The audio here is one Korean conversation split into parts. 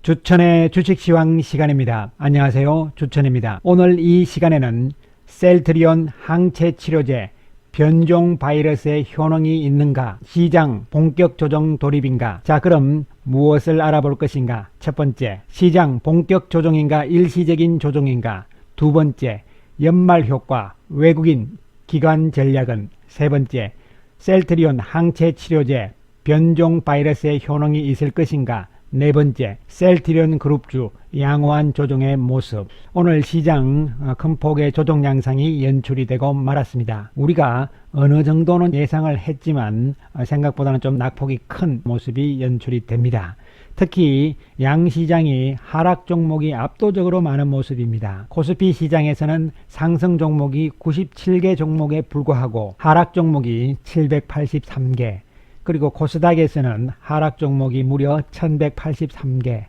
주천의 주식시황 시간입니다. 안녕하세요. 주천입니다. 오늘 이 시간에는 셀트리온 항체치료제 변종 바이러스의 효능이 있는가? 시장 본격 조정 돌입인가? 자, 그럼 무엇을 알아볼 것인가? 첫 번째, 시장 본격 조정인가? 일시적인 조정인가? 두 번째, 연말 효과, 외국인 기관 전략은? 세 번째, 셀트리온 항체치료제 변종 바이러스의 효능이 있을 것인가? 네 번째, 셀트리온 그룹주 양호한 조정의 모습. 오늘 시장 큰 폭의 조정 양상이 연출이 되고 말았습니다. 우리가 어느 정도는 예상을 했지만 생각보다는 좀 낙폭이 큰 모습이 연출이 됩니다. 특히 양시장이 하락 종목이 압도적으로 많은 모습입니다. 코스피 시장에서는 상승 종목이 97개 종목에 불과하고 하락 종목이 783개, 그리고 코스닥에서는 하락 종목이 무려 1183개,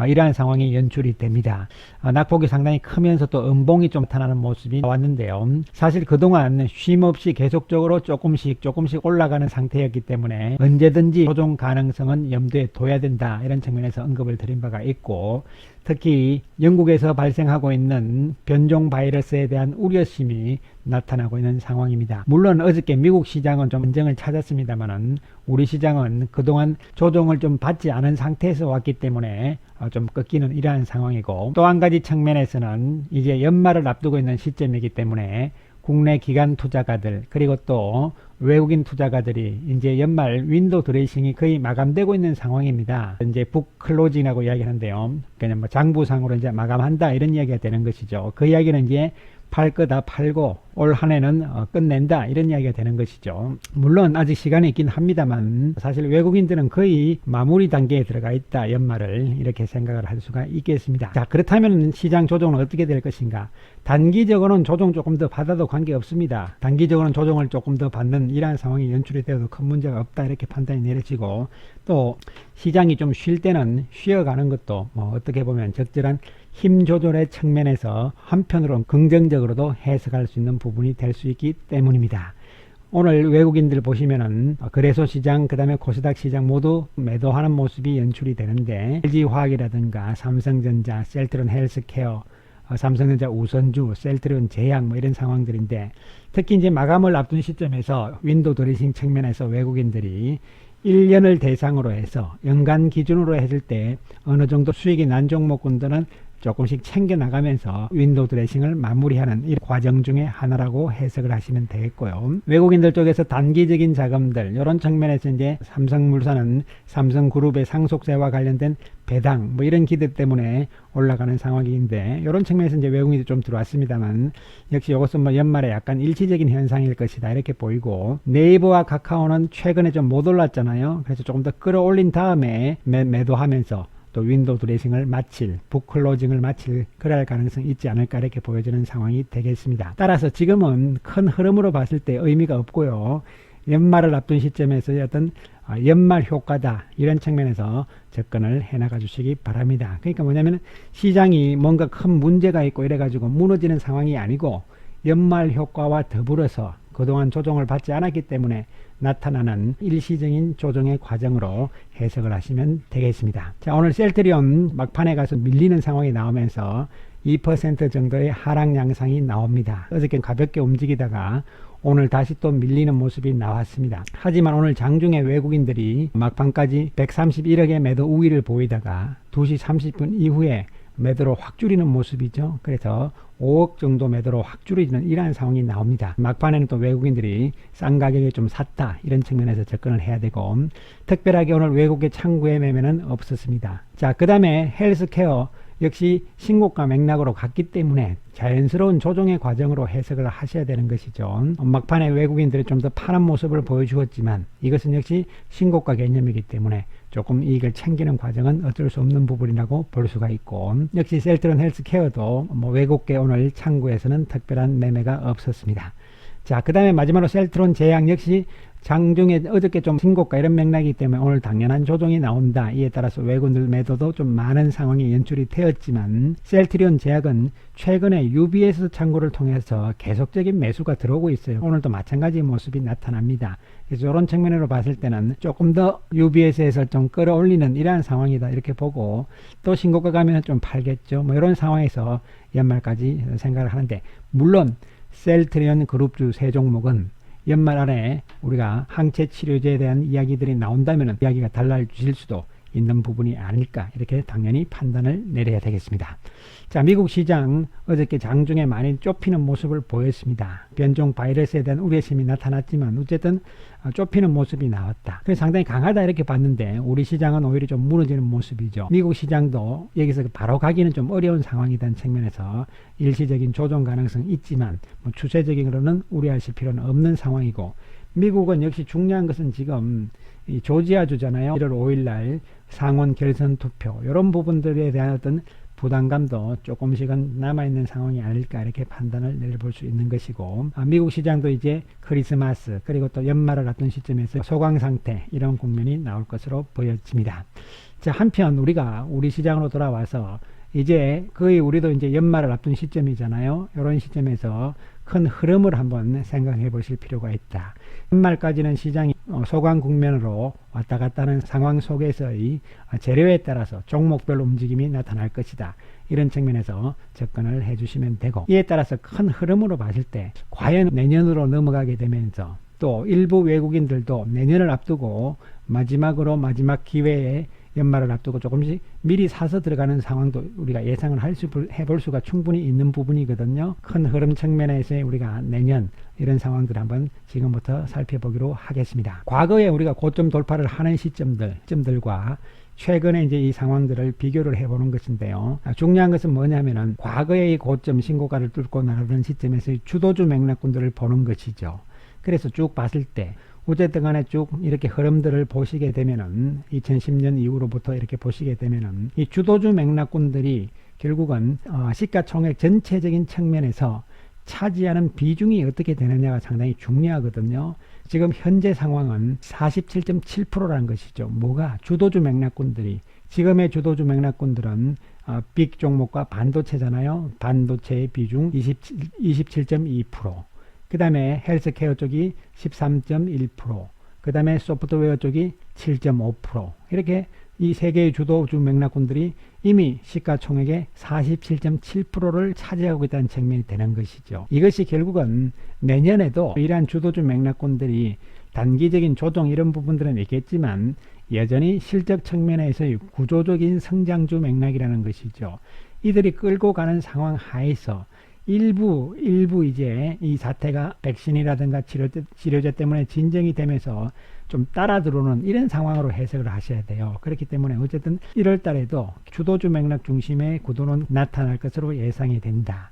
이러한 상황이 연출이 됩니다. 낙폭이 상당히 크면서 또 음봉이 좀 나타나는 모습이 나왔는데요. 사실 그동안 쉼없이 계속적으로 조금씩 올라가는 상태였기 때문에 언제든지 조정 가능성은 염두에 둬야 된다, 이런 측면에서 언급을 드린 바가 있고, 특히 영국에서 발생하고 있는 변종 바이러스에 대한 우려심이 나타나고 있는 상황입니다. 물론 어저께 미국 시장은 좀 안정을 찾았습니다만은 우리 시장은 그동안 조정을 좀 받지 않은 상태에서 왔기 때문에 좀 꺾이는 이러한 상황이고, 또 한 가지 측면에서는 이제 연말을 앞두고 있는 시점이기 때문에 국내 기관 투자가들 그리고 또 외국인 투자가들이 이제 연말 윈도우 드레싱이 거의 마감되고 있는 상황입니다. 이제 북 클로징이라고 이야기하는데요. 그냥 뭐 장부상으로 이제 마감한다, 이런 이야기가 되는 것이죠. 그 이야기는 이제 팔 거 다 팔고 올 한 해는 끝낸다, 이런 이야기가 되는 것이죠. 물론 아직 시간이 있긴 합니다만 사실 외국인들은 거의 마무리 단계에 들어가 있다, 연말을, 이렇게 생각을 할 수가 있겠습니다. 자, 그렇다면 시장 조정은 어떻게 될 것인가? 단기적으로는 조정 조금 더 받아도 관계없습니다. 단기적으로는 조정을 조금 더 받는 이러한 상황이 연출이 되어도 큰 문제가 없다, 이렇게 판단이 내려지고, 또 시장이 좀 쉴 때는 쉬어가는 것도 어떻게 보면 적절한 힘 조절의 측면에서 한편으로는 긍정적으로도 해석할 수 있는 부분이 될 수 있기 때문입니다. 오늘 외국인들 보시면은 거래소 시장, 그 다음에 코스닥 시장 모두 매도하는 모습이 연출이 되는데, LG화학이라든가 삼성전자, 셀트리온 헬스케어, 삼성전자 우선주, 셀트리온 제약, 이런 상황들인데, 특히 이제 마감을 앞둔 시점에서 윈도우 드레싱 측면에서 외국인들이 1년을 대상으로 해서 연간 기준으로 했을 때 어느 정도 수익이 난 종목군들은 조금씩 챙겨나가면서 윈도우 드레싱을 마무리하는 이 과정 중에 하나라고 해석을 하시면 되겠고요. 외국인들 쪽에서 단기적인 자금들, 이런 측면에서 이제 삼성물산은 삼성그룹의 상속세와 관련된 배당, 이런 기대 때문에 올라가는 상황인데, 이런 측면에서 이제 외국인이 좀 들어왔습니다만 역시 이것은 연말에 약간 일시적인 현상일 것이다, 이렇게 보이고, 네이버와 카카오는 최근에 좀 못 올랐잖아요. 그래서 조금 더 끌어올린 다음에 매도하면서 또 윈도우 드레싱을 마칠, 북클로징을 마칠, 그럴 가능성이 있지 않을까, 이렇게 보여지는 상황이 되겠습니다. 따라서 지금은 큰 흐름으로 봤을 때 의미가 없고요. 연말을 앞둔 시점에서 어떤 연말 효과다, 이런 측면에서 접근을 해나가 주시기 바랍니다. 그러니까 뭐냐면 시장이 뭔가 큰 문제가 있고 이래가지고 무너지는 상황이 아니고, 연말 효과와 더불어서 그동안 조정을 받지 않았기 때문에 나타나는 일시적인 조정의 과정으로 해석을 하시면 되겠습니다. 자, 오늘 셀트리온 막판에 가서 밀리는 상황이 나오면서 2% 정도의 하락 양상이 나옵니다. 어저께 가볍게 움직이다가 오늘 다시 또 밀리는 모습이 나왔습니다. 하지만 오늘 장중에 외국인들이 막판까지 131억의 매도 우위를 보이다가 2시 30분 이후에 매도로 확 줄이는 모습이죠. 그래서 5억 정도 매도로 확 줄이는 이러한 상황이 나옵니다. 막판에는 또 외국인들이 싼 가격에 좀 샀다, 이런 측면에서 접근을 해야 되고, 특별하게 오늘 외국의 창구의 매매는 없었습니다. 자, 그 다음에 헬스케어 역시 신고가 맥락으로 갔기 때문에 자연스러운 조정의 과정으로 해석을 하셔야 되는 것이죠. 막판에 외국인들이 좀 더 파란 모습을 보여주었지만 이것은 역시 신고가 개념이기 때문에 조금 이익을 챙기는 과정은 어쩔 수 없는 부분이라고 볼 수가 있고, 역시 셀트리온 헬스케어도 외국계 오늘 창구에서는 특별한 매매가 없었습니다. 자, 그 다음에 마지막으로 셀트리온 제약 역시 장중에 어저께 좀 신고가 이런 맥락이기 때문에 오늘 당연한 조정이 나온다. 이에 따라서 외국인들 매도도 좀 많은 상황이 연출이 되었지만 셀트리온 제약은 최근에 UBS 창구를 통해서 계속적인 매수가 들어오고 있어요. 오늘도 마찬가지 모습이 나타납니다. 그래서 이런 측면으로 봤을 때는 조금 더 UBS에서 좀 끌어올리는 이러한 상황이다 이렇게 보고 또 신고가 가면 좀 팔겠죠. 뭐 이런 상황에서 연말까지 생각을 하는데 물론 셀트리온 그룹주 세 종목은 연말 안에 우리가 항체 치료제에 대한 이야기들이 나온다면 이야기가 달라질 수도 있는 부분이 아닐까 이렇게 당연히 판단을 내려야 되겠습니다. 자, 미국 시장 어저께 장중에 많이 좁히는 모습을 보였습니다. 변종 바이러스에 대한 우려심이 나타났지만 어쨌든 좁히는 모습이 나왔다. 그래서 상당히 강하다 이렇게 봤는데 우리 시장은 오히려 좀 무너지는 모습이죠. 미국 시장도 여기서 바로 가기는 좀 어려운 상황이라는 측면에서 일시적인 조정 가능성이 있지만 뭐 추세적으로는 우려하실 필요는 없는 상황이고 미국은 역시 중요한 것은 지금 이 조지아주잖아요. 1월 5일날 상원 결선 투표 이런 부분들에 대한 어떤 부담감도 조금씩은 남아있는 상황이 아닐까 이렇게 판단을 내려볼 수 있는 것이고 미국 시장도 이제 크리스마스 그리고 또 연말을 앞둔 시점에서 소강 상태 이런 국면이 나올 것으로 보여집니다. 자, 한편 우리 시장으로 돌아와서 이제 거의 우리도 이제 연말을 앞둔 시점이잖아요. 이런 시점에서 큰 흐름을 한번 생각해 보실 필요가 있다. 연말까지는 시장이 소강 국면으로 왔다 갔다 하는 상황 속에서의 재료에 따라서 종목별 움직임이 나타날 것이다. 이런 측면에서 접근을 해 주시면 되고 이에 따라서 큰 흐름으로 봤을 때 과연 내년으로 넘어가게 되면서 또 일부 외국인들도 내년을 앞두고 마지막 기회에 연말을 앞두고 조금씩 미리 사서 들어가는 상황도 우리가 예상을 해볼 수가 충분히 있는 부분이거든요. 큰 흐름 측면에서 우리가 내년 이런 상황들 한번 지금부터 살펴보기로 하겠습니다. 과거에 우리가 고점 돌파를 하는 시점들과 최근에 이제 이 상황들을 비교를 해보는 것인데요. 중요한 것은 뭐냐면은 과거의 고점 신고가를 뚫고 나가던 시점에서 주도주 맥락군들을 보는 것이죠. 그래서 쭉 봤을 때 어쨌든 간에 쭉 이렇게 흐름들을 보시게 되면은 2010년 이후로부터 이렇게 보시게 되면은 이 주도주 맥락군들이 결국은 시가총액 전체적인 측면에서 차지하는 비중이 어떻게 되느냐가 상당히 중요하거든요. 지금 현재 상황은 47.7%라는 것이죠. 뭐가 주도주 맥락군들이 지금의 주도주 맥락군들은 빅 종목과 반도체잖아요. 반도체의 비중 27.2%. 그 다음에 헬스케어 쪽이 13.1%, 그 다음에 소프트웨어 쪽이 7.5%. 이렇게 이 세 개의 주도주 맥락군들이 이미 시가총액의 47.7%를 차지하고 있다는 측면이 되는 것이죠. 이것이 결국은 내년에도 이러한 주도주 맥락군들이 단기적인 조정 이런 부분들은 있겠지만 여전히 실적 측면에서의 구조적인 성장주 맥락이라는 것이죠. 이들이 끌고 가는 상황 하에서 일부 이제 이 사태가 백신이라든가 치료제 때문에 진정이 되면서 좀 따라 들어오는 이런 상황으로 해석을 하셔야 돼요. 그렇기 때문에 어쨌든 1월 달에도 주도주 맥락 중심의 구도는 나타날 것으로 예상이 된다.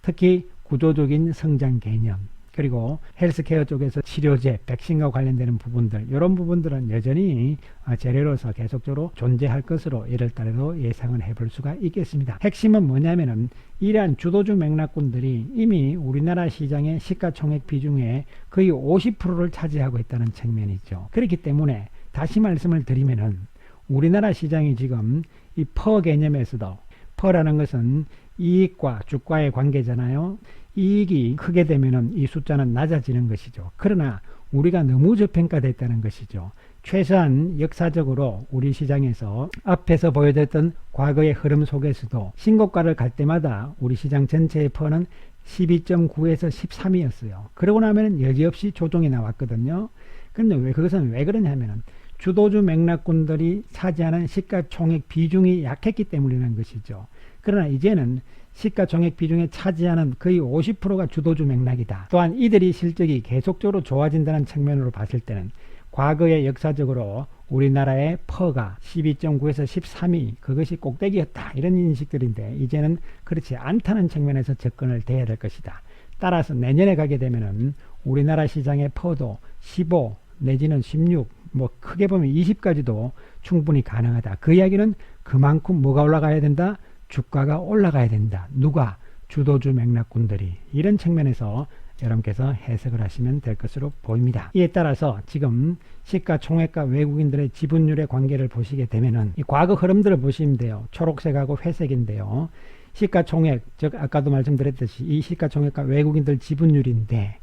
특히 구조적인 성장 개념 그리고 헬스케어 쪽에서 치료제, 백신과 관련되는 부분들 이런 부분들은 여전히 재료로서 계속적으로 존재할 것으로 1월 달에도 예상을 해볼 수가 있겠습니다. 핵심은 뭐냐면은 이러한 주도주 맥락군들이 이미 우리나라 시장의 시가총액 비중의 거의 50%를 차지하고 있다는 측면이죠. 그렇기 때문에 다시 말씀을 드리면은 우리나라 시장이 지금 이 퍼 개념에서도 퍼라는 것은 이익과 주가의 관계잖아요. 이익이 크게 되면은 이 숫자는 낮아지는 것이죠. 그러나 우리가 너무 저평가됐다는 것이죠. 최소한 역사적으로 우리 시장에서 앞에서 보여줬던 과거의 흐름 속에서도 신고가를 갈 때마다 우리 시장 전체의 퍼는 12.9에서 13이었어요. 그러고 나면 여지없이 조정이 나왔거든요. 근데 그것은 왜 그러냐면은 주도주 맥락군들이 차지하는 시가총액 비중이 약했기 때문이라는 것이죠. 그러나 이제는 시가총액 비중에 차지하는 거의 50%가 주도주 맥락이다. 또한 이들이 실적이 계속적으로 좋아진다는 측면으로 봤을 때는 과거에 역사적으로 우리나라의 퍼가 12.9에서 13이 그것이 꼭대기였다. 이런 인식들인데 이제는 그렇지 않다는 측면에서 접근을 해야 될 것이다. 따라서 내년에 가게 되면은 우리나라 시장의 퍼도 15 내지는 16 뭐 크게 보면 20까지도 충분히 가능하다. 그 이야기는 그만큼 뭐가 올라가야 된다? 주가가 올라가야 된다. 누가? 주도주 맥락군들이. 이런 측면에서 여러분께서 해석을 하시면 될 것으로 보입니다. 이에 따라서 지금 시가총액과 외국인들의 지분율의 관계를 보시게 되면은 이 과거 흐름들을 보시면 돼요. 초록색하고 회색인데요. 시가총액, 즉 아까도 말씀드렸듯이 이 시가총액과 외국인들 지분율인데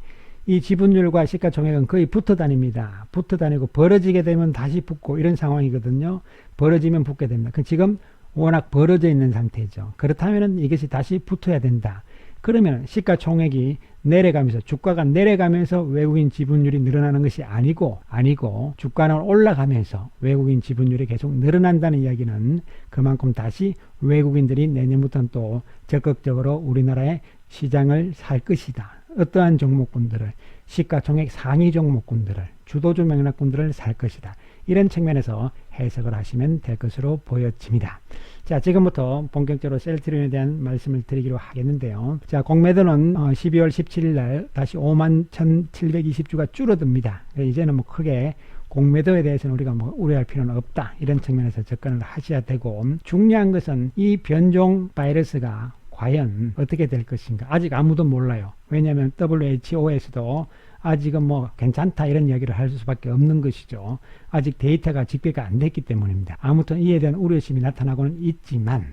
이 지분율과 시가총액은 거의 붙어 다닙니다. 붙어 다니고 벌어지게 되면 다시 붙고 이런 상황이거든요. 벌어지면 붙게 됩니다. 지금 워낙 벌어져 있는 상태죠. 그렇다면 이것이 다시 붙어야 된다. 그러면 시가총액이 내려가면서 주가가 내려가면서 외국인 지분율이 늘어나는 것이 아니고 주가는 올라가면서 외국인 지분율이 계속 늘어난다는 이야기는 그만큼 다시 외국인들이 내년부터는 또 적극적으로 우리나라의 시장을 살 것이다. 어떠한 종목군들을 시가총액 상위 종목군들을 주도주 명락군들을 살 것이다. 이런 측면에서 해석을 하시면 될 것으로 보여집니다. 자, 지금부터 본격적으로 셀트리온에 대한 말씀을 드리기로 하겠는데요. 자, 공매도는 12월 17일 날 다시 51,720주가 줄어듭니다. 이제는 뭐 크게 공매도에 대해서는 우리가 뭐 우려할 필요는 없다. 이런 측면에서 접근을 하셔야 되고, 중요한 것은 이 변종 바이러스가 과연 어떻게 될 것인가 아직 아무도 몰라요. 왜냐하면 WHO에서도 아직은 뭐 괜찮다 이런 이야기를 할 수밖에 없는 것이죠. 아직 데이터가 집계가 안 됐기 때문입니다. 아무튼 이에 대한 우려심이 나타나고는 있지만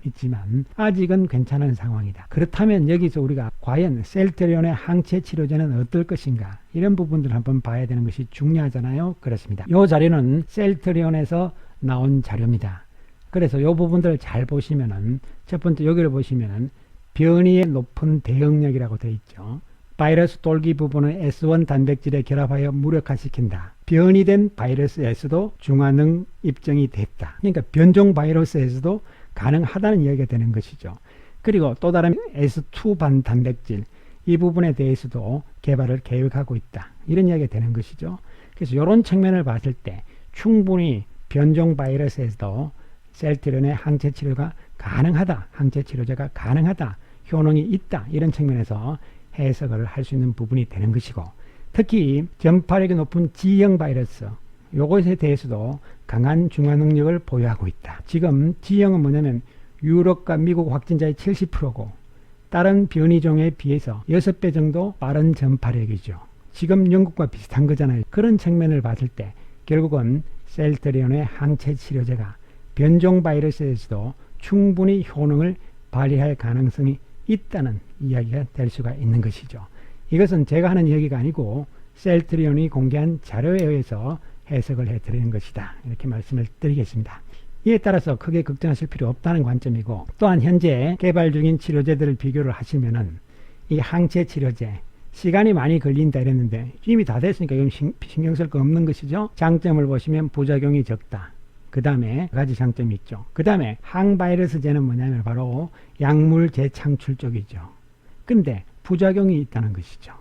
아직은 괜찮은 상황이다. 그렇다면 여기서 우리가 과연 셀트리온의 항체 치료제는 어떨 것인가 이런 부분들을 한번 봐야 되는 것이 중요하잖아요. 그렇습니다. 이 자료는 셀트리온에서 나온 자료입니다. 그래서 이 부분들을 잘 보시면은 첫 번째 여기를 보시면은 변이의 높은 대응력이라고 되어 있죠. 바이러스 돌기 부분은 S1 단백질에 결합하여 무력화시킨다. 변이된 바이러스에서도 중화능 입증이 됐다. 그러니까 변종 바이러스에서도 가능하다는 이야기가 되는 것이죠. 그리고 또 다른 S2 반 단백질 이 부분에 대해서도 개발을 계획하고 있다. 이런 이야기가 되는 것이죠. 그래서 이런 측면을 봤을 때 충분히 변종 바이러스에서도 셀트리온의 항체 치료가 가능하다. 항체 치료제가 가능하다. 효능이 있다. 이런 측면에서 해석을 할 수 있는 부분이 되는 것이고, 특히 전파력이 높은 G형 바이러스 이것에 대해서도 강한 중화 능력을 보유하고 있다. 지금 G형은 뭐냐면 유럽과 미국 확진자의 70%고 다른 변이종에 비해서 6배 정도 빠른 전파력이죠. 지금 영국과 비슷한 거잖아요. 그런 측면을 봤을 때 결국은 셀트리온의 항체 치료제가 변종 바이러스에서도 충분히 효능을 발휘할 가능성이 있다는 이야기가 될 수가 있는 것이죠. 이것은 제가 하는 이야기가 아니고 셀트리온이 공개한 자료에 의해서 해석을 해드리는 것이다. 이렇게 말씀을 드리겠습니다. 이에 따라서 크게 걱정하실 필요 없다는 관점이고, 또한 현재 개발 중인 치료제들을 비교를 하시면은 이 항체 치료제 시간이 많이 걸린다 이랬는데 이미 다 됐으니까 이건 신경 쓸 거 없는 것이죠. 장점을 보시면 부작용이 적다. 그 다음에 가지 장점이 있죠. 그 다음에 항바이러스제는 뭐냐면 바로 약물 재창출 쪽이죠. 근데 부작용이 있다는 것이죠.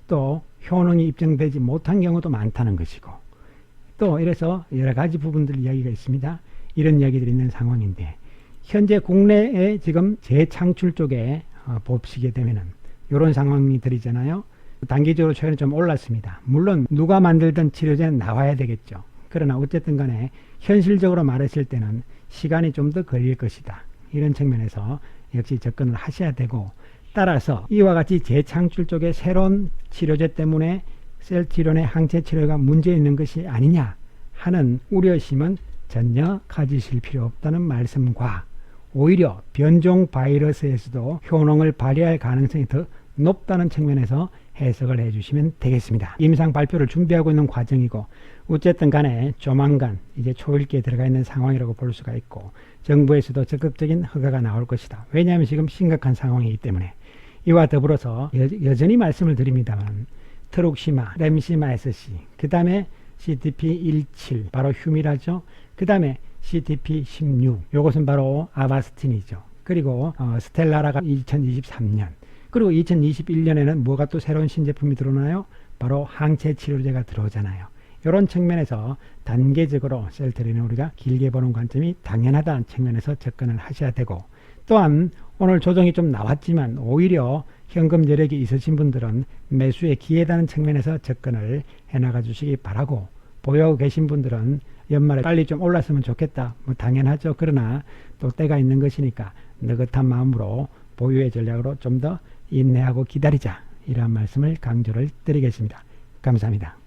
또 효능이 입증되지 못한 경우도 많다는 것이고, 또 이래서 여러 가지 부분들 이야기가 있습니다. 이런 이야기들이 있는 상황인데, 현재 국내에 지금 재창출 쪽에 보시게 되면은 이런 상황이들이잖아요. 단기적으로 최근에 좀 올랐습니다. 물론 누가 만들던 치료제는 나와야 되겠죠. 그러나 어쨌든 간에 현실적으로 말했을 때는 시간이 좀 더 걸릴 것이다. 이런 측면에서 역시 접근을 하셔야 되고, 따라서 이와 같이 재창출 쪽의 새로운 치료제 때문에 셀트리온의 항체 치료가 문제 있는 것이 아니냐 하는 우려심은 전혀 가지실 필요 없다는 말씀과, 오히려 변종 바이러스에서도 효능을 발휘할 가능성이 더 높다는 측면에서 해석을 해주시면 되겠습니다. 임상 발표를 준비하고 있는 과정이고, 어쨌든 간에 조만간 이제 초읽기에 들어가 있는 상황이라고 볼 수가 있고, 정부에서도 적극적인 허가가 나올 것이다. 왜냐하면 지금 심각한 상황이기 때문에. 이와 더불어서 여전히 말씀을 드립니다만 트룩시마, 렘시마 SC, 그 다음에 CTP17 바로 휴미라죠. 그 다음에 CTP16 이것은 바로 아바스틴이죠. 그리고 스텔라라가 2023년, 그리고 2021년에는 뭐가 또 새로운 신제품이 들어오나요? 바로 항체 치료제가 들어오잖아요. 이런 측면에서 단계적으로 셀트리온을 우리가 길게 보는 관점이 당연하다는 측면에서 접근을 하셔야 되고, 또한 오늘 조정이 좀 나왔지만 오히려 현금 여력이 있으신 분들은 매수에 기회다는 측면에서 접근을 해나가 주시기 바라고, 보유하고 계신 분들은 연말에 빨리 좀 올랐으면 좋겠다. 뭐 당연하죠. 그러나 또 때가 있는 것이니까 느긋한 마음으로 보유의 전략으로 좀 더 인내하고 기다리자. 이러한 말씀을 강조를 드리겠습니다. 감사합니다.